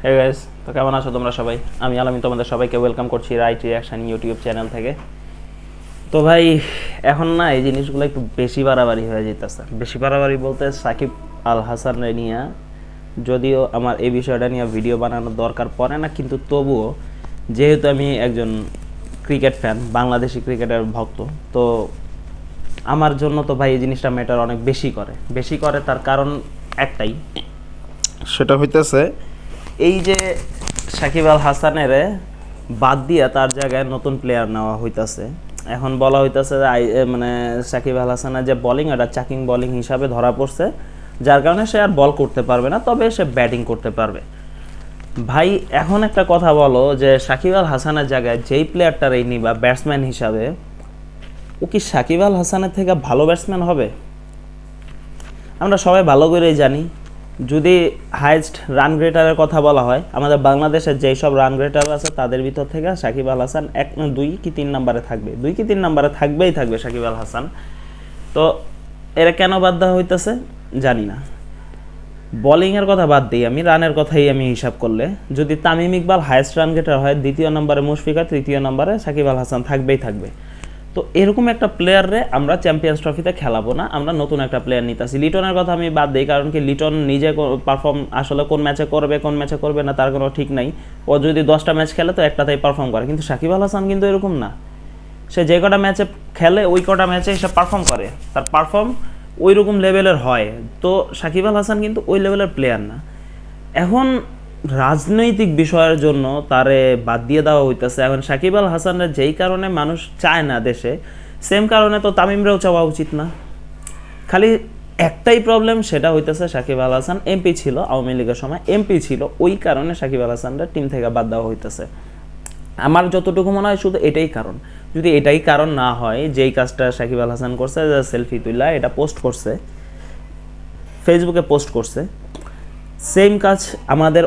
Hey guys, তো কেমন আছো তোমরা সবাই? আমি আলামিন তোমাদের সবাইকে ওয়েলকাম করছি রাইট রিঅ্যাকশন ইউটিউব চ্যানেল থেকে। তো ভাই এখন না এই জিনিসগুলো একটু বেশি বাড়াবাড়ি হয়ে যেতেছে। বেশি বাড়াবাড়ি বলতে সাকিব আল হাসান নিয়ে, যদিও আমার এই বিষয়টা নিয়ে ভিডিও বানানোর দরকার পড়ে না, কিন্তু তবুও যেহেতু আমি একজন ক্রিকেট ফ্যান, বাংলাদেশি ক্রিকেটের ভক্ত, তো আমার জন্য তো ভাই এই জিনিসটা ম্যাটার অনেক বেশি করে। তার কারণ একটাই, সেটা হইতেছে এই যে সাকিব আল হাসানের বাদ দিয়ে তার জায়গায় নতুন প্লেয়ার নেওয়া হইতাছে। এখন বলা হইতাছে মানে সাকিব আল হাসানের যে বোলিং, এটা চাকিং বোলিং হিসাবে ধরা পড়ছে, যার কারণে সে আর বল করতে পারবে না, তবে সে ব্যাটিং করতে পারবে। ভাই এখন একটা কথা বলো যে সাকিব আল হাসানের জায়গায় যেই প্লেয়ারটারই নিবা ব্যাটসম্যান হিসাবে, ও কি সাকিব আল হাসানের থেকে ভালো ব্যাটসম্যান হবে? আমরা সবাই ভালো করেই জানি, যদি হাইয়েস্ট রান রেটারের কথা বলা হয়, আমাদের বাংলাদেশের যেই সব রান রেটার আছে তাদের ভিতর থেকে সাকিব আল হাসান 2 কি 3 নম্বরে থাকবে, 2 কি 3 নম্বরে থাকবে সাকিব আল হাসান। তো এরা কেন বাদ দেওয়া হইতেছে জানি না। বোলিংয়ের কথা বাদ দিই, আমি রানের কথাই আমি হিসাব করলে, যদি তামিম ইকবাল হাইয়েস্ট রান গেটার হয়, 2য় নম্বরে মুশফিকা, 3য় নম্বরে সাকিব আল হাসান থাকবে। তো এরকম একটা প্লেয়ারে আমরা চ্যাম্পিয়ন্স ট্রফিতে খেলাবো না, আমরা নতুন একটা প্লেয়ার নিতেছি। লিটনের কথা আমি বাদ দিই, কারণ কি লিটন নিজে পারফর্ম আসলে কোন ম্যাচে করবে না তার কোনো ঠিক নাই। ও যদি 10টা ম্যাচ খেলে তো একটাতেই পারফর্ম করে, কিন্তু সাকিব আল হাসান কিন্তু এরকম না। সে যে কটা ম্যাচে খেলে ওই কটা ম্যাচে সে পারফর্ম করে, তার পারফর্ম ওই রকম লেভেলের হয়। তো সাকিব আল হাসান কিন্তু ওই লেভেলের প্লেয়ার না। এখন রাজনৈতিক বিষয়ের জন্য তারে বাদ দিয়ে দেওয়া হইতেছে। এখন সাকিব আল হাসানের যেই কারণে মানুষ চায় না দেশে, সেম কারণে তো তামিমরাও চাওয়া উচিত না। খালি একটাই প্রবলেম, সেটা হইতেছে সাকিব আল হাসান এমপি ছিল, আওয়ামী লীগের সময় এমপি ছিল, ওই কারণে সাকিব আল হাসানরা টিম থেকে বাদ দেওয়া হইতেছে। আমার যতটুকু মনে হয় শুধু এটাই কারণ। যদি এটাই কারণ না হয়, যেই কাজটা সাকিব আল হাসান করছে, সেলফি তুলা এটা পোস্ট করছে, ফেসবুকে পোস্ট করছে, সেম কাজ আমাদের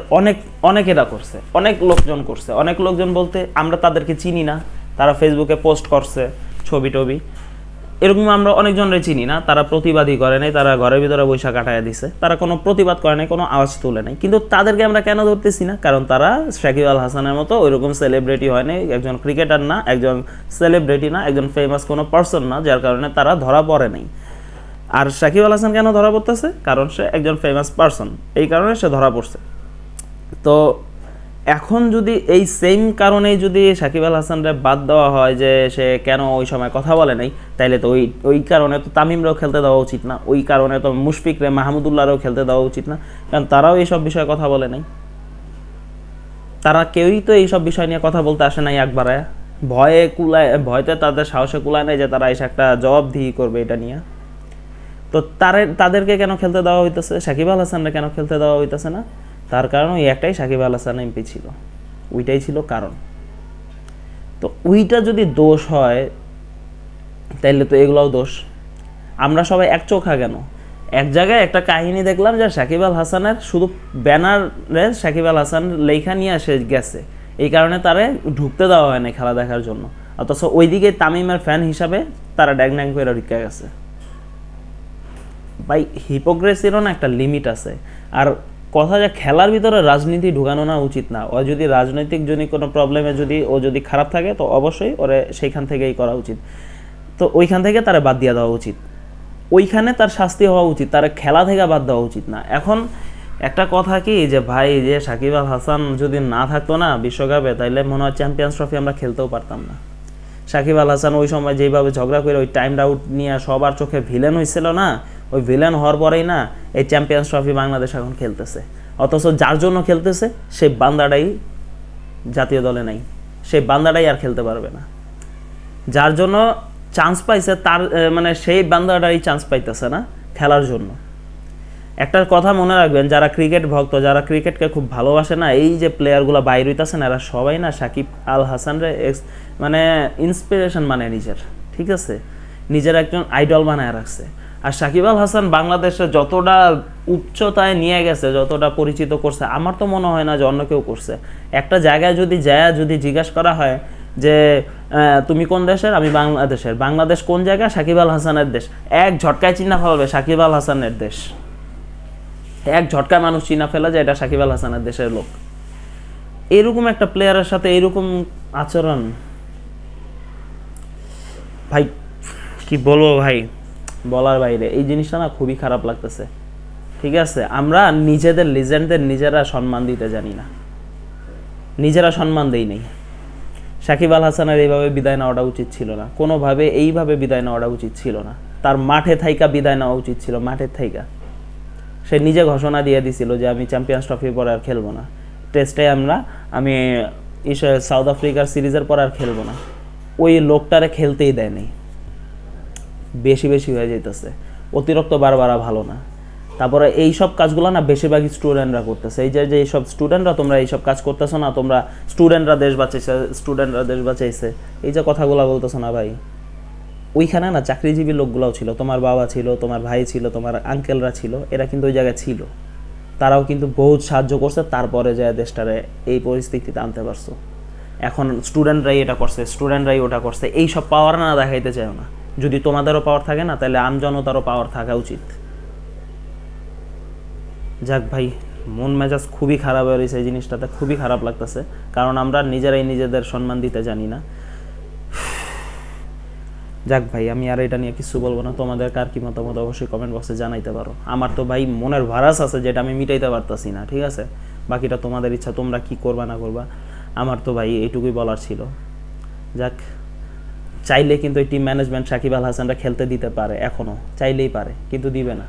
অনেকেরা করছে, অনেক লোকজন বলতে আমরা তাদেরকে চিনি না, তারা ফেসবুকে পোস্ট করছে ছবি টবি, এরকম আমরা অনেকজনরে চিনি না, তারা প্রতিবাদই করে নাই, তারা ঘরের ভিতরে বৈশা কাটাইয়া দিছে, তারা কোনো প্রতিবাদ করে নাই, কোনো আওয়াজ তুলে নাই। কিন্তু তাদেরকে আমরা কেন ধরতেছি না? কারণ তারা সাকিব আল হাসানের মতো ওইরকম সেলিব্রিটি হয় নাই, একজন ক্রিকেটার না, একজন সেলিব্রিটি না, একজন ফেমাস কোনো পার্সন না, যার কারণে তারা ধরা পড়ে নাই। আর সাকিব আল হাসান কেন ধরা পড়তেছে? কারণ সে একজন ফেমাস পার্সন, এই কারণে সে ধরা পড়ছে। তো এখন যদি এই সেম কারণেই যদি সাকিব আল হাসানরে বাদ দেওয়া হয় যে সে কেন ওই সময় কথা বলে নাই, তাইলে তো ওই কারণে তো তামিমরাও খেলতে দেওয়া উচিত না, ওই কারণে তো মুশফিকরে, মাহমুদুল্লাহরও খেলতে দেওয়া উচিত না, কারণ তারাও এইসব বিষয়ে কথা বলে নাই। তারা কেউই তো এইসব বিষয় নিয়ে কথা বলতে আসে নাই একবারে, ভয়তে তাদের সাহসে কুলায় নাই যে তারা এসে একটা জবাবদিহি করবে এটা নিয়ে। তো তাদেরকে কেন খেলতে দেওয়া হইতেছে, সাকিব আল হাসানরা কেন খেলতে দেওয়া হইতেছে না? তার কারণ ওই একটাই, সাকিব আল হাসান এমপি ছিল, ওইটাই ছিল কারণ। তো ওইটা যদি দোষ হয়, তাইলে তো এগুলোও দোষ। আমরা সবাই এক চোখা কেন? এক জায়গায় একটা কাহিনী দেখলাম যে সাকিব আল হাসানের শুধু ব্যানারে সাকিব আল হাসান লেখা নিয়ে এসে গেছে, এই কারণে তারে ঢুকতে দেওয়া হয় না খেলা দেখার জন্য, অথচ ওইদিকে তামিমের ফ্যান হিসাবে তারা ড্যাং করে ঢুকে গেছে। ভাই হিপোক্রেসিরও না একটা লিমিট আছে। আর কথা যে খেলার ভিতরে রাজনীতি ঢুকানো না উচিত না। ও যদি রাজনৈতিক যদি কোনো প্রবলেমে ও যদি খারাপ থাকে, তো অবশ্যই ওরে সেইখান থেকেই করা উচিত। তো ওইখান থেকে তারা বাদ দিয়ে দেওয়া উচিত, ওইখানে তার শাস্তি হওয়া উচিত, তার খেলা থেকে বাদ দেওয়া উচিত না। এখন একটা কথা কি যে ভাই, যে সাকিব আল হাসান যদি না থাকতো না বিশ্বকাপে, তাইলে মনে হয় চ্যাম্পিয়ন্স ট্রফি আমরা খেলতেও পারতাম না। সাকিব আল হাসান ওই সময় যেইভাবে ঝগড়া করে ওই টাইম আউট নিয়ে সবার চোখে ভিলেন হয়েছিল না, ওই ভিলেন হওয়ার পরেই না এই চ্যাম্পিয়ন্স ট্রফি বাংলাদেশ এখন খেলতেছে। অথচ যার জন্য খেলতেছে সেই বান্দাটাই জাতীয় দলে নাই, সেই বান্দাটাই আর খেলতে পারবে না। যার জন্য চান্স পাইছে তার মানে সেই বান্দাটাই চান্স পাইতেছে না খেলার জন্য। একটা কথা মনে রাখবেন, যারা ক্রিকেট ভক্ত, যারা ক্রিকেটকে খুব ভালোবাসে না, এই যে প্লেয়ারগুলো বাইরে হইতেছে না, এরা সবাই না সাকিব আল হাসানরে মানে ইন্সপিরেশন মানে নিজের, ঠিক আছে, নিজের একজন আইডল বানায় রাখছে। আর সাকিব আল হাসান বাংলাদেশে যতটা উচ্চতায় নিয়ে গেছে, যতটা পরিচিত করছে, আমার তো মনে হয় না যে অন্য কেউ করছে। একটা জায়গায় যদি জিজ্ঞাসা করা হয় যে তুমি কোন দেশের, আমি বাংলাদেশের, বাংলাদেশ কোন জায়গা, সাকিব আল হাসানের দেশ, এক ঝটকায় চিন্তা ফেলবে সাকিব আল হাসানের দেশ, এক ঝটকায় মানুষ চিনা ফেলা যায় এটা সাকিব আল হাসানের দেশের লোক। এরকম একটা প্লেয়ারের সাথে এরকম আচরণ, ভাই কি বলবো ভাই, বলার বাইরে। এই জিনিসটা না খুবই খারাপ লাগতেছে। ঠিক আছে, আমরা নিজেদের লিজেন্ডদের নিজেরা সম্মান দিতে জানি না, নিজেরা সম্মান দেই নেই। সাকিব আল হাসানের এইভাবে বিদায় নেওয়াটা উচিত ছিল না, কোনোভাবে এইভাবে বিদায় নেওয়াটা উচিত ছিল না। তার মাঠে থাইকা বিদায় নেওয়া উচিত ছিল, মাঠের থাইকা। সে নিজে ঘোষণা দিয়ে দিছিল যে আমি চ্যাম্পিয়ন্স ট্রফির পর আর খেলবো না, টেস্টে আমি সাউথ আফ্রিকার সিরিজের পর আর খেলবো না। ওই লোকটারে খেলতেই দেয় নাই, বেশি বেশি হয়ে যেতেছে, অতিরিক্ত বারবার ভালো না। তারপরে এই সব কাজগুলো না বেশিরভাগই স্টুডেন্টরা করতেছে। এই যে এইসব স্টুডেন্টরা, তোমরা এইসব কাজ করতেছো না, তোমরা স্টুডেন্টরা দেশ বাঁচাইছে, এই যে কথাগুলো বলতেছো না ভাই, ওইখানে না চাকরিজীবী লোকগুলোও ছিল, তোমার বাবা ছিল, তোমার ভাই ছিল, তোমার আঙ্কেলরা ছিল, এরা কিন্তু ওই জায়গায় ছিল, তারাও কিন্তু বহুত সাহায্য করছে, তারপরে যায় দেশটারে এই পরিস্থিতিতে আনতে পারছো। এখন স্টুডেন্টরাই এটা করছে, স্টুডেন্টরাই ওটা করছে, এই সব পাওয়ার না দেখাইতে চাও না। যদি তোমাদেরও পাওয়ার থাকে না, তাহলে আমজনতারও পাওয়ার থাকা উচিত। যাক ভাই, মন মেজাজ খুবই খারাপ হয়ে রয়েছে এই জিনিসটাতে, খুবই খারাপ লাগতেছে, কারণ আমরা নিজেরাই নিজেদের সম্মান দিতে জানি না। যাক ভাই, আমি আর এটা নিয়ে কিছু বলবো না। তোমাদের কার কি মতামত অবশ্যই কমেন্ট বক্সে জানাইতে পারো। আমার তো ভাই মনের ভারাস আছে, যেটা আমি মিটাইতে পারতাছি না। ঠিক আছে, বাকিটা তোমাদের ইচ্ছা, তোমরা কি করবা না করবা। আমার তো ভাই এইটুকুই বলার ছিল। যাক, চাইলে কিন্তু এই টিম ম্যানেজমেন্ট সাকিব আল হাসানরা খেলতে দিতে পারে, এখনও চাইলেই পারে, কিন্তু দিবে না।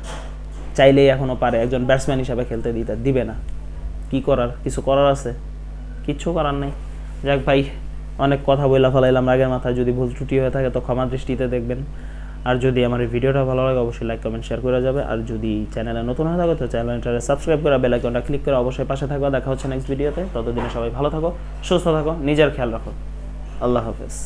চাইলেই এখনও পারে, একজন ব্যাটসম্যান হিসাবে খেলতে দিবে না। কি করার, কিছু করার আছে? কিচ্ছু করার নেই। যাক ভাই, অনেক কথা বইলা ফেলাইলাম রাগের মাথায়। যদি ভুল ত্রুটি হয়ে থাকে তো ক্ষমা দৃষ্টিতে দেখবেন। আর যদি আমার এই ভিডিওটা ভালো লাগে অবশ্যই লাইক কমেন্ট শেয়ার করে যাবে। আর যদি চ্যানেলে নতুন হয়ে থাকে তো চ্যানেলটাকে সাবস্ক্রাইব করে বেল আইকনটা ক্লিক করে অবশ্যই পাশে থাকো। দেখা হচ্ছে নেক্সট ভিডিওতে। ততদিনে সবাই ভালো থাকো, সুস্থ থাকো, নিজের খেয়াল রাখো। আল্লাহ হাফেজ।